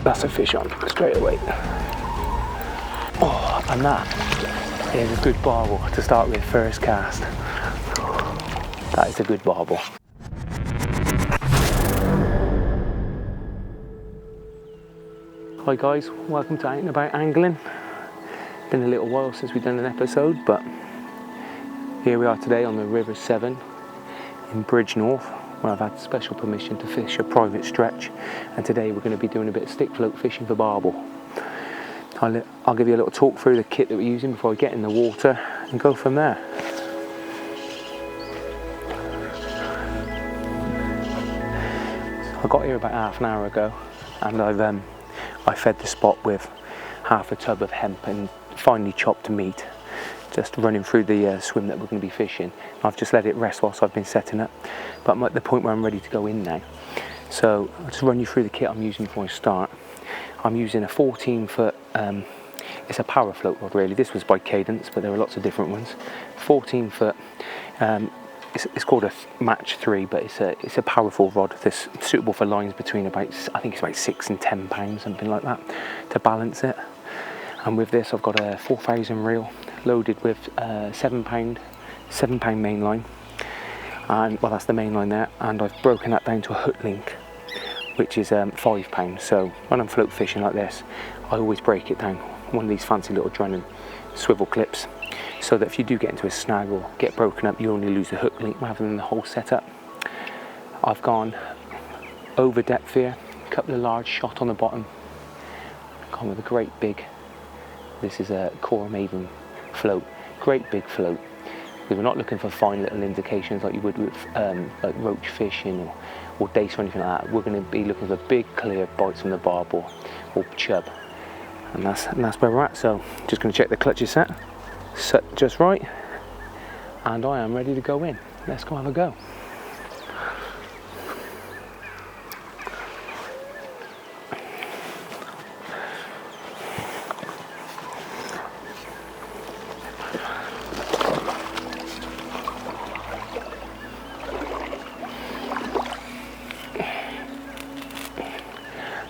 That's a fish on straight away. Oh, and that is a good barbel to start with, first cast. That is a good barbel. Hi guys, welcome to Out and About Angling. Been a little while since we've done an episode, but here we are today on the River Severn in Bridgnorth, where I've had special permission to fish a private stretch, and today we're going to be doing a bit of stick float fishing for barbel. I'll give you a little talk through the kit that we're using before I get in the water and go from there. I got here about half an hour ago, and I fed the spot with half a tub of hemp and finely chopped meat, just running through the swim that we're going to be fishing. I've just let it rest whilst I've been setting up, but I'm at the point where I'm ready to go in now. So I'll just run you through the kit I'm using before I start. I'm using a 14-foot, it's a power float rod really. This was by Cadence, but there are lots of different ones. 14-foot, it's called a match 3, but it's a powerful rod that's suitable for lines between about, I think it's about 6 and 10 pounds, something like that, to balance it. And with this I've got a 4,000 reel loaded with 7 pound main line, and well, that's the main line there, and I've broken that down to a hook link, which is £5. So when I'm float fishing like this, I always break it down, one of these fancy little Drennan swivel clips, so that if you do get into a snag or get broken up, you only lose the hook link rather than the whole setup. I've gone over depth here, a couple of large shot on the bottom, gone with a great big, this is a Cora Maven float, great big float. We're not looking for fine little indications like you would with like roach fishing or dace or anything like that. We're going to be looking for big clear bites from the barbel or chub, and that's where we're at. So just going to check the clutch is set just right, and I am ready to go in. Let's go have a go.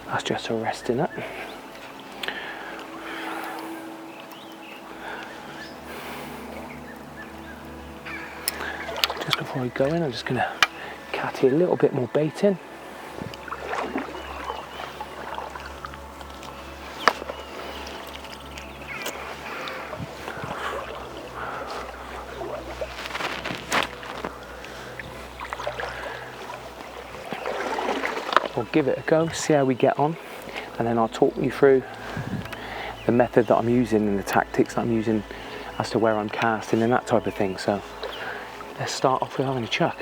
That's just arresting it. Just before I go in, I'm just going to catty a little bit more bait in. We'll give it a go, see how we get on, and then I'll talk you through the method that I'm using and the tactics that I'm using as to where I'm casting and that type of thing. So let's start off with having a chuck.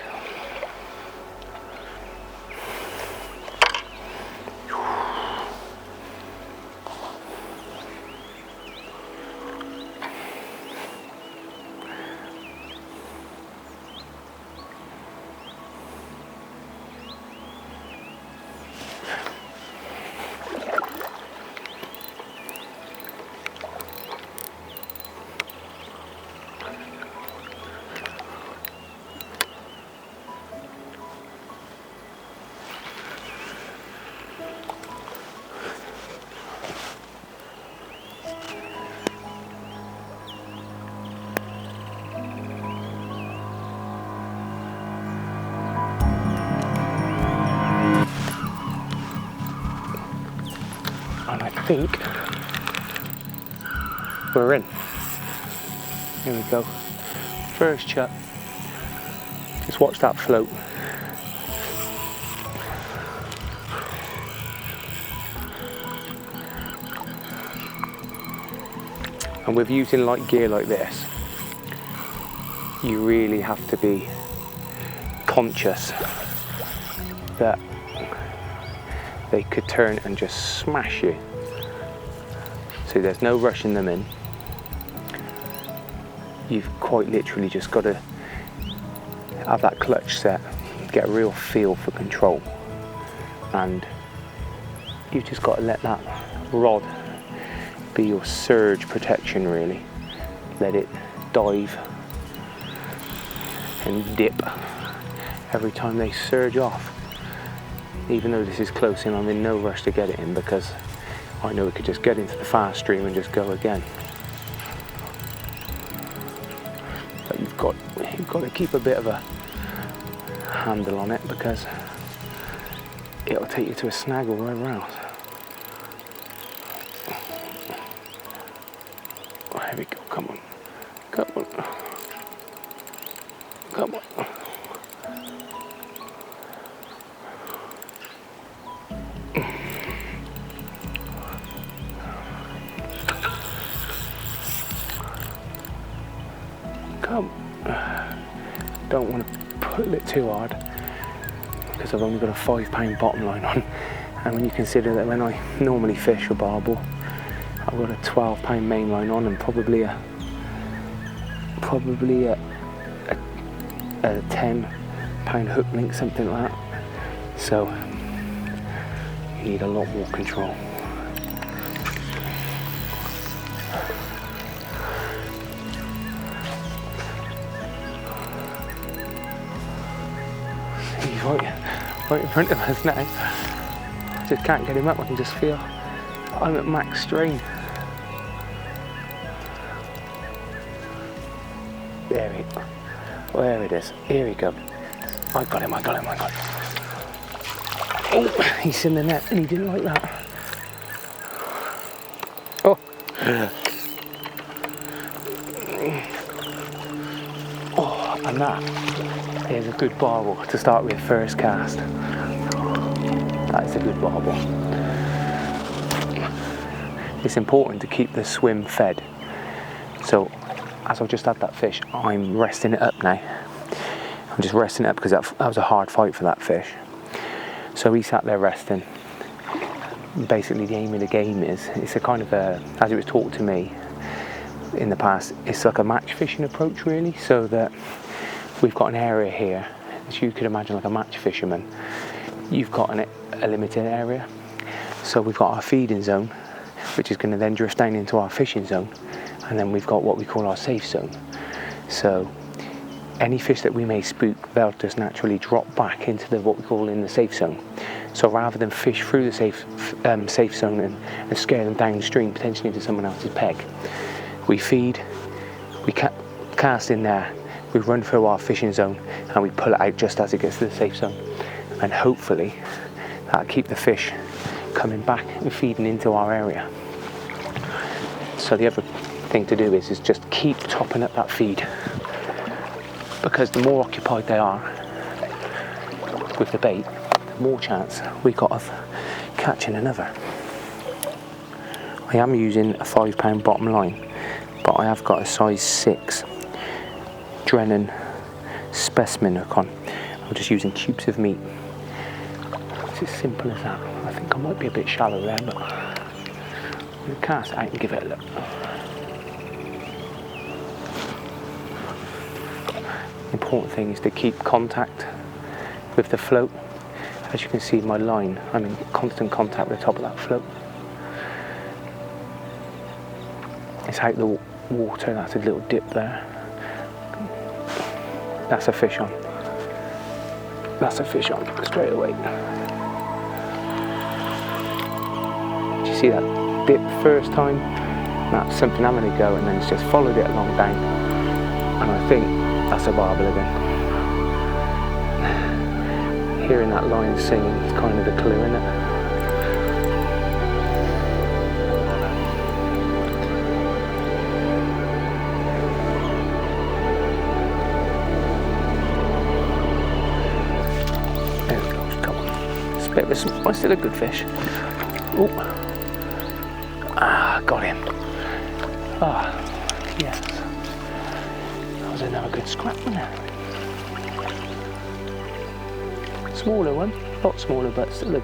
And I think we're in. Here we go. First chuck. Just watch that float. And with using light gear like this, you really have to be conscious that they could turn and just smash you. So there's no rushing them in. You've quite literally just got to have that clutch set, get a real feel for control, and you've just got to let that rod be your surge protection really. Let it dive and dip every time they surge off. even though this is close in, I'm in no rush to get it in because I know we could just get into the fast stream and just go again. But you've got to keep a bit of a handle on it because it'll take you to a snag all the way around. Oh, here we go, come on, come on, come on. Come. Don't want to pull it too hard because I've only got a £5 bottom line on, and when you consider that when I normally fish a barbel, I've got a £12 main line on and probably a £10 hook link, something like that. So you need a lot more control. He's right in front of us now. I just can't get him up. I can just feel I'm at max strain. There it is. Here we go. I got him. Oh, he's in the net and he didn't like that. Oh. Oh, and that is a good barbel to start with first cast. That is a good barbel. It's important to keep the swim fed. So as I've just had that fish, I'm resting it up now. I'm just resting it up because that was a hard fight for that fish. So he sat there resting. Basically the aim of the game is, it's a kind of a, as it was taught to me in the past, it's like a match fishing approach really, so that we've got an area here, as you could imagine like a match fisherman. You've got a limited area. So we've got our feeding zone, which is going to then drift down into our fishing zone. And then we've got what we call our safe zone. So any fish that we may spook, they'll just naturally drop back into what we call in the safe zone. So rather than fish through the safe zone and scare them downstream, potentially into someone else's peg, we feed, we cast in there, we run through our fishing zone, and we pull it out just as it gets to the safe zone. And hopefully that'll keep the fish coming back and feeding into our area. So the other thing to do is just keep topping up that feed, because the more occupied they are with the bait, the more chance we got of catching another. I am using a £5 bottom line, but I have got a size 6 Drennan specimen hook on. I'm just using cubes of meat. It's as simple as that. I think I might be a bit shallow there, but I'm going to cast it out and give it a look. The important thing is to keep contact with the float. As you can see, my line, I'm in constant contact with the top of that float. It's out the water, that's a little dip there. That's a fish on. That's a fish on straight away. Did you see that dip first time? That's something I'm going to go, and then it's just followed it along down. And I think that's a barbel again. Hearing that line singing is kind of the clue, isn't it? There we go, come on. It's a bit of a, still a good fish. Oh, got him. Ah, yes. That was another good scrap, wasn't it? Smaller one, a lot smaller, but still a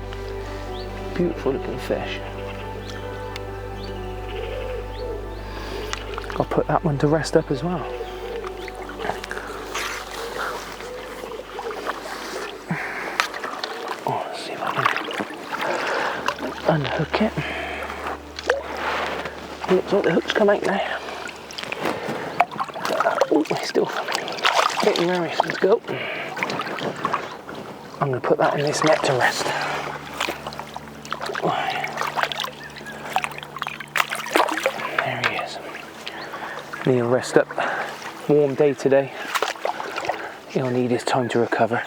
beautiful looking fish. I'll put that one to rest up as well. Oh, let's see if I can unhook it. It looks like the hook's come out now. Oh, it's still getting nervous. Let's go. I'm going to put that in this net to rest. There he is. Need to rest up. Warm day today. He'll need his time to recover.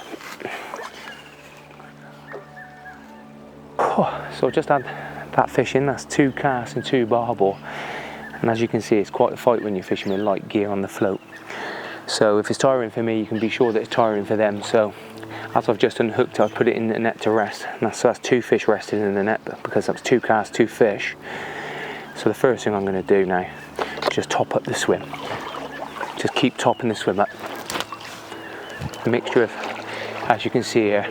So just had that fish in. That's 2 casts and 2 barbel. And as you can see, it's quite a fight when you're fishing with light gear on the float. So if it's tiring for me, you can be sure that it's tiring for them. So as I've just unhooked, I've put it in the net to rest. And that's 2 fish rested in the net because that's 2 casts, 2 fish. So the first thing I'm going to do now is just top up the swim. Just keep topping the swim up. A mixture of, as you can see here,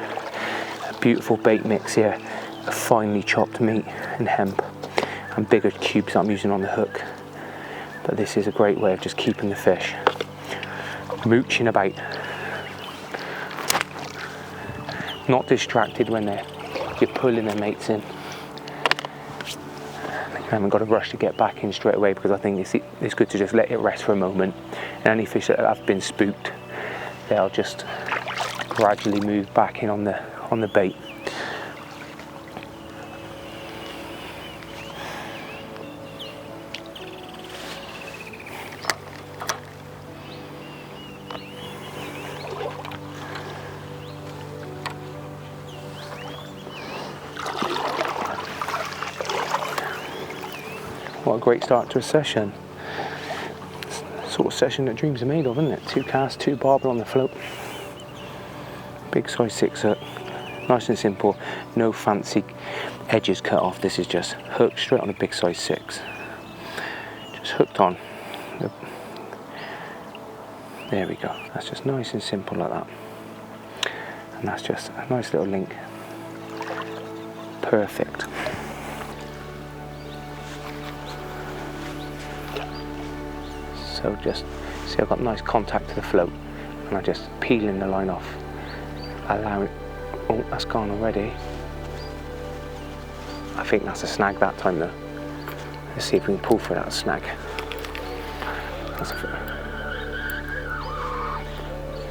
a beautiful bait mix here of finely chopped meat and hemp and bigger cubes that I'm using on the hook. But this is a great way of just keeping the fish mooching about, not distracted when you're pulling their mates in. I haven't got to rush to get back in straight away because I think it's good to just let it rest for a moment. And any fish that have been spooked, they'll just gradually move back in on the bait. What a great start to a session. Sort of session that dreams are made of, isn't it? 2 casts, 2 barbel on the float. Big size 6 hook. Nice and simple. No fancy edges cut off. This is just hooked straight on a big size 6. Just hooked on. There we go. That's just nice and simple like that. And that's just a nice little link. Perfect. So just see, I've got nice contact to the float and I'm just peeling the line off, allowing, oh, that's gone already. I think that's a snag that time though. Let's see if we can pull through that snag.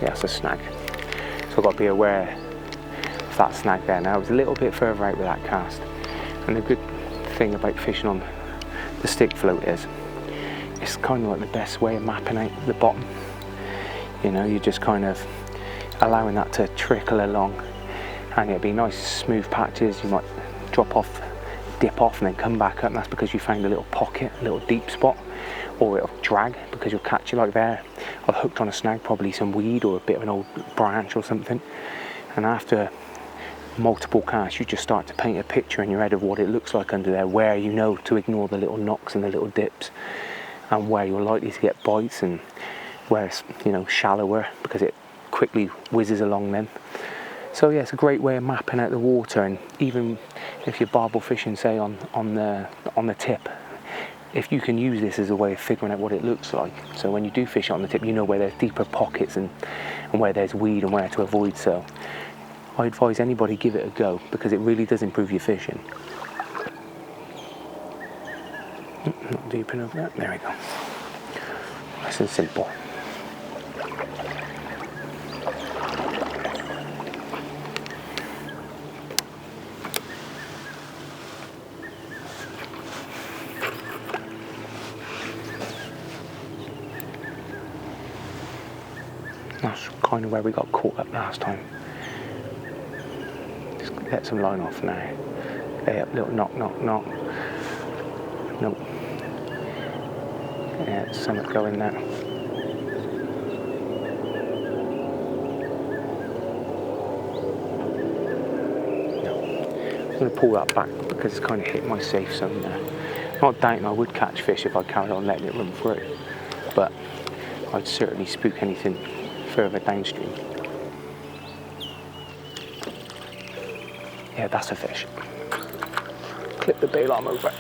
Yeah, that's a snag. So I've got to be aware of that snag there. Now I was a little bit further out with that cast, and the good thing about fishing on the stick float is it's kind of like the best way of mapping out the bottom. You know, you're just kind of allowing that to trickle along, and it'll be nice smooth patches. You might drop off, dip off and then come back up, and that's because you found a little pocket, a little deep spot, or it'll drag because you'll catch it like there. I've hooked on a snag, probably some weed or a bit of an old branch or something, and after multiple casts you just start to paint a picture in your head of what it looks like under there, where you know to ignore the little knocks and the little dips, and where you're likely to get bites and where it's, you know, shallower because it quickly whizzes along them. So yeah, it's a great way of mapping out the water. And even if you're barbel fishing, say on the tip, if you can use this as a way of figuring out what it looks like, so when you do fish on the tip, you know where there's deeper pockets and where there's weed and where to avoid. So I advise anybody give it a go because it really does improve your fishing. Not deep enough there. There we go. Nice and simple. That's kind of where we got caught up last time. Just let some line off now. Lay up, little knock, knock, knock. Nope. Yeah, there's something going there. No. I'm going to pull that back because it's kind of hit my safe zone there. Not doubting I would catch fish if I carried on letting it run through, but I'd certainly spook anything further downstream. Yeah, that's a fish. Clip the bail arm over.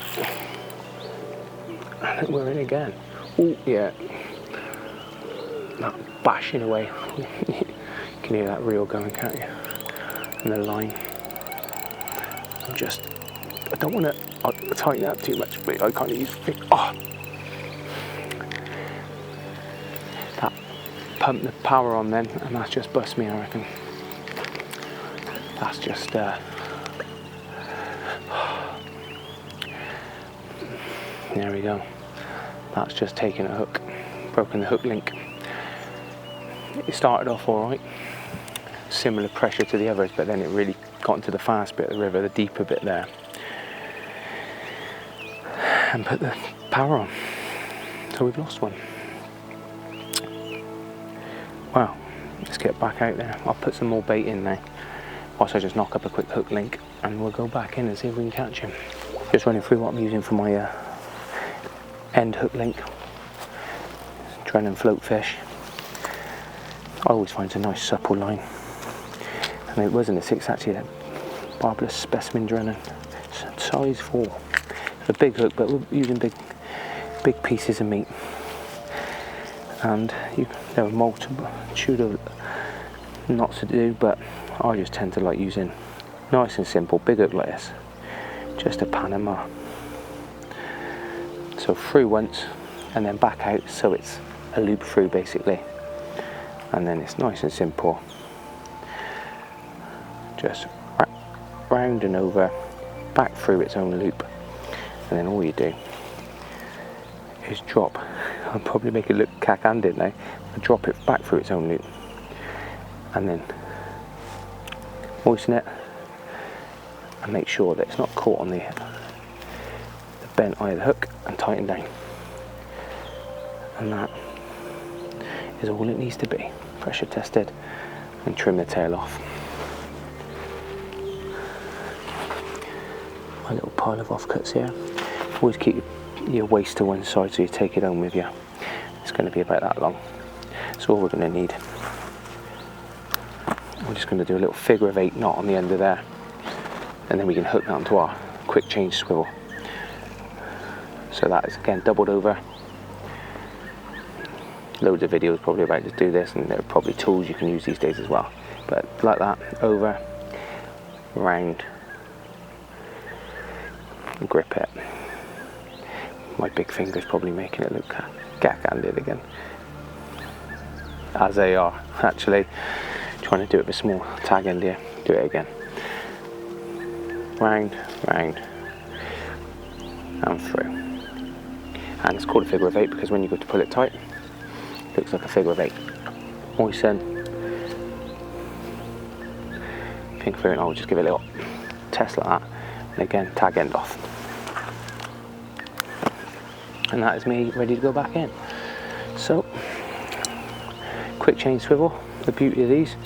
I think we're in again. Oh, yeah. That bashing away. You can hear that reel going, can't you? And the line. I don't want to tighten it up too much, but I kind of use fish. Oh! That pumped the power on then, and that's just bust me, I reckon. that's just there we go. That's just taken a hook, broken the hook link. It started off alright, similar pressure to the others, but then it really got into the fast bit of the river, the deeper bit there, and put the power on. So we've lost one. Wow, let's get back out there. I'll put some more bait in now. Also just knock up a quick hook link and we'll go back in and see if we can catch him. Just running through what I'm using for my end hook link. Drennan float fish. I always find it's a nice supple line. And it wasn't a 6, actually a Barbel specimen Drennan. Size 4. It's a big hook, but we're using big pieces of meat. And there are multitude of knots to do, but I just tend to like using nice and simple big hook like this, just a Panama. So through once and then back out, so it's a loop through basically, and then it's nice and simple, just round and over, back through its own loop, and then all you do is drop. I'll probably make it look cack-handed now. I drop it back through its own loop and then moisten it and make sure that it's not caught on the bent eye of the hook, and tighten down. And that is all it needs to be. Pressure tested, and trim the tail off. My little pile of offcuts here. Always keep your waist to one side so you take it home with you. It's going to be about that long. That's all we're going to need. We're just going to do a little figure of 8 knot on the end of there, and then we can hook that onto our quick change swivel. So that is again doubled over. Loads of videos probably about to do this, and there are probably tools you can use these days as well. But like that, over, round, and grip it. My big finger's probably making it look gack-handed again, as they are actually. Trying to do it with a small tag end here. Do it again. Round, round, and through. And it's called a figure of 8 because when you go to pull it tight, it looks like a figure of 8. Moisten. Pink through, and I'll just give it a little test like that. And again, tag end off. And that is me ready to go back in. So, quick change swivel. The beauty of these.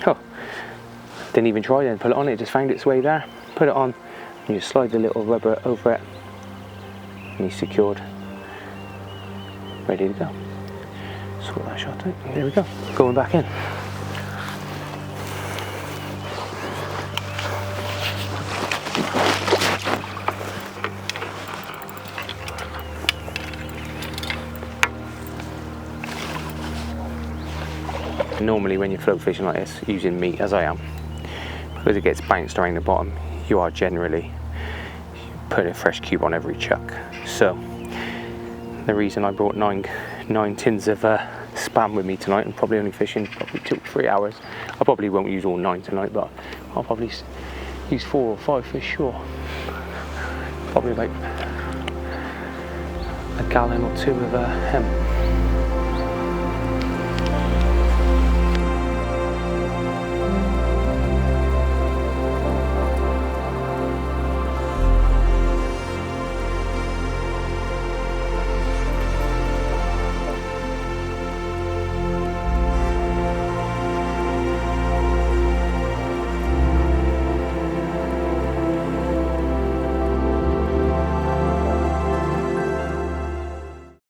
Oh, didn't even try then, put it on, it just found its way there. Put it on, and you slide the little rubber over it, and he's secured, ready to go. Sort that shot out, there we go, going back in. Normally when you're float fishing like this, using meat as I am, because it gets bounced around the bottom, you are generally putting a fresh cube on every chuck. So the reason I brought nine tins of spam with me tonight, and probably only fishing probably 2 or 3 hours. I probably won't use all 9 tonight, but I'll probably use 4 or 5 fish, sure. Probably like a gallon or 2 of hemp.